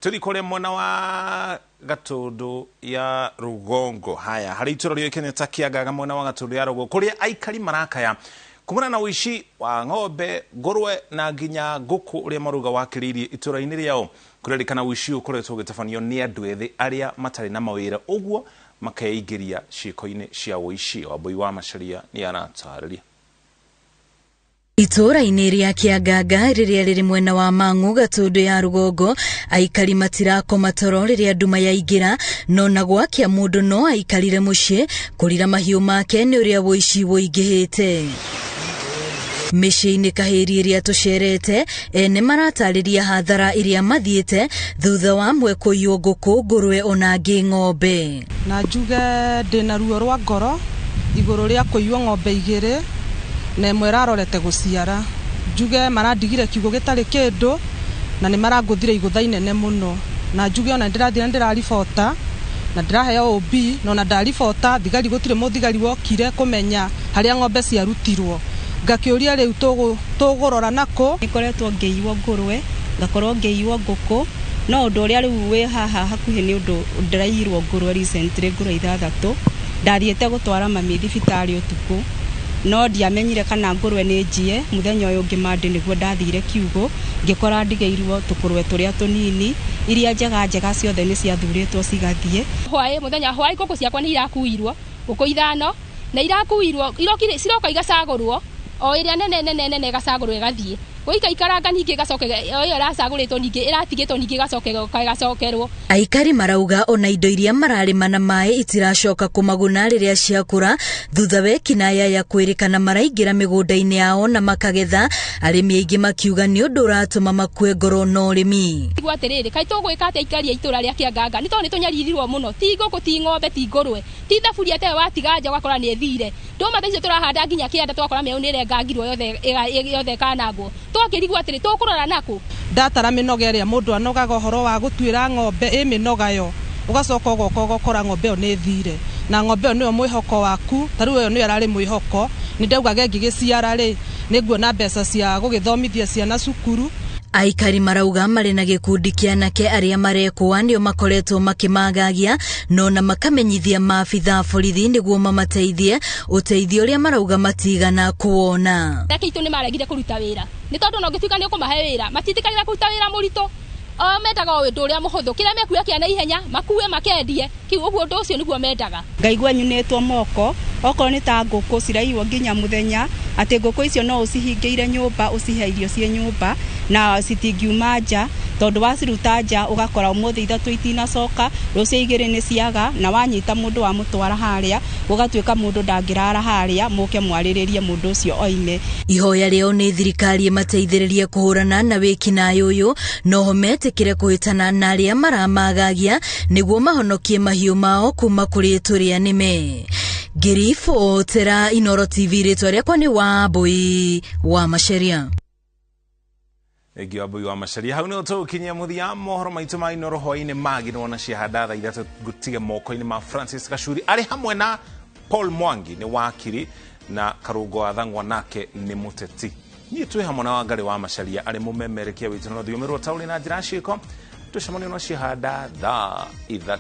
Tulikole mwana wa Gatundu ya Rugongo. Haya, hari ituro ryo Kenya takiagaga mwana wa Gatundu ya Rugongo kuria aikari marakaya kumana na wishi wa ng'ombe, ngurwe na nginya nguku uria maruga wakiririe ituro-ini riao kurerekana wishi ukoretwo ugitafanio ni andu ethi aria matari na mawira uguo makeigiria ciiko-ini cia wishi. Wambui wa Macharia ni aratariria. Itura-ini ria Kiagaga riria riri mwena wa Mang'u Gatundu ya Rugongo aikari matirakoma toro riria nduma yaingira no na gwakia mundu no aikarire mucii kurira mahiu make ni uria wishi woingihite. Micii-ini kahiri iria tucerete ene maratariria hathara iria mathiete thutha wa amwe kuiywo nguku, ngurwe ona ngi ng'ombe. Na njuge ndina ruo rwa ngoro iguru ria kuiywo ng'ombe igiri na imwe rarorete guciara. Njuge marandigire kiugo gitari kindu na ni maranguthire igutha inene muno. Na njuge ona ndirathire ndiraribota na ndiraheo OB no na ndaribota thigari gutire muthigari wokire kumenya haria ng'ombe ciarutirwo. Ngakiuria riu tugurora nako nikoretwo ngiiywo ngurwe ngakorwo ngiiywo nguku no undu uria riu wi haha hakuhi ni undu ndiraiyirwo ngurwe recently ngurwe 6 ndathiete gutwara mami thibitari utuku no ndiamenyire kana ngurwe ni njie. Muthenya uyu ngimandi niguo ndathire kiugo ngikora ndigeirwo tukurwe turia tunini iria njega ciothe ni ciathuritwo cigathie. Hwaĩ muthenya hwaĩ nguku ciakwa ni irakuirwo nguku 5 na irakuirwo irokire ciroka igacagurwo o iria nene gacagurwo igathie goika ikaranga ningi gacoke iyo racaguritwo ningi iratigitwo ningi gacoke gacokerwo. Aikari marauga ona indo iria mararima na mai itiracoka kumaguna riria ciakura thutha we kinaya ya kwirikana maraingira migunda-ini yao na makagetha. Arimi aingi makiuga ni undu uratuma makue ngoro no urimi. Igwa atiriri kai tugwika atia aikari itura ria Kiagaga ni toni tunyarirwo muno ti nguku ti ng'ombe ti ngurwe ti thaburi ate watiganja gwakora ni ethire ndoma taicio turahanda nginya kianda twakora meu ni rengangirwo yothe kanagwo twakirigwo atiri tukurora naku. Ndatara minoga iria mundu anogaga uhoro wa gutwira ng'ombe minoga yo ugacoka ugokora ng'ombe yo ni thire na ng'ombe yo niyo mwihoko waku tariu yo niyo arari mwihoko ni ndaugaga ngigiciara ri niguona mbeca cia gugithomithia ciana cukuru. Aikari marauga mari na gikundi kia anake aria marekwa nio makoretwo makimagagia no na makamenyithia maabitha borithi niguo mamateithie uteithio uria marauga matigana kuona. Nakitu ni maregire kuruta wira ni tondu no ngituika ni kumahe wira matitikarira kuruta wira murito mendaga undu uria muhuthu kira mekuya kia na ihenya makue makendie kiu uguo undu ucio niguo mendaga. Ngaigua nyunetwo moko okorwo ni ta nguku ciraiywo nginya muthenya ati nguku icio no ucihingeire nyumba ucihe irio cie nyumba na citingiuma nja tondu waciruta nja ugakora umuthi 3 itinacoka rucio 2 ni ciaga na wanyita mundu wa mutwara haria ugatuika mundu ndangirara haria muke mwariririe mundu ucio oime. Ihoya riao ni thirikari mateithiririe kuhurana na wikinaĩ uyu noho metikire kuhitana na aria maramagagia niguo mahonokie mahiu mao kuma kuri turia nime. Girifo tera Inooro TV ritwa riakwa ni Wambui wa Macharia. Egi Wambui wa Macharia hau ni tukinyia muthia mohoro maitu ma Inooro Hwaini magirwo na ciahanda thaa 3 gutige moko-ini ma Francis Gachuri ari hamwe na Paul Mwangi ni wakiri na Karungo wa Thang'wa nake ni muteti. Ni twi hamwe na Wangari wa Macharia ari mumemerekia witu no thiomirwo tauri na njira ciiko tucemania no ciahanda thaa 3.